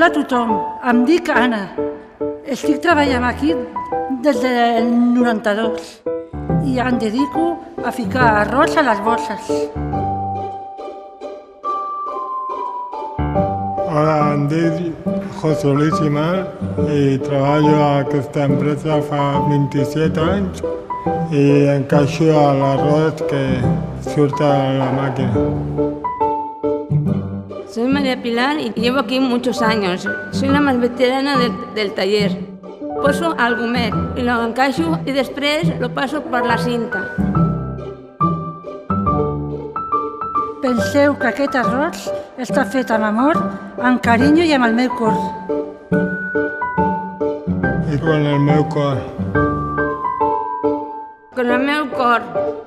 Hola a tothom, em dic Anna. Estic treballant aquí des del 92 i em dedico a ficar arròs a les bosses. Hola, em dic José Luis Imal i treballo a aquesta empresa fa 27 anys i encaixo l'arròs que surt a la màquina. Soy María Pilar y llevo aquí muchos años. Soy la más veterana del taller. Poso al gomet y lo encaixo y després lo paso per la cinta. Penseu que aquest arròs està fet amb amor, amb carinyo i amb el meu cor. I con el meu cor. Con el meu cor.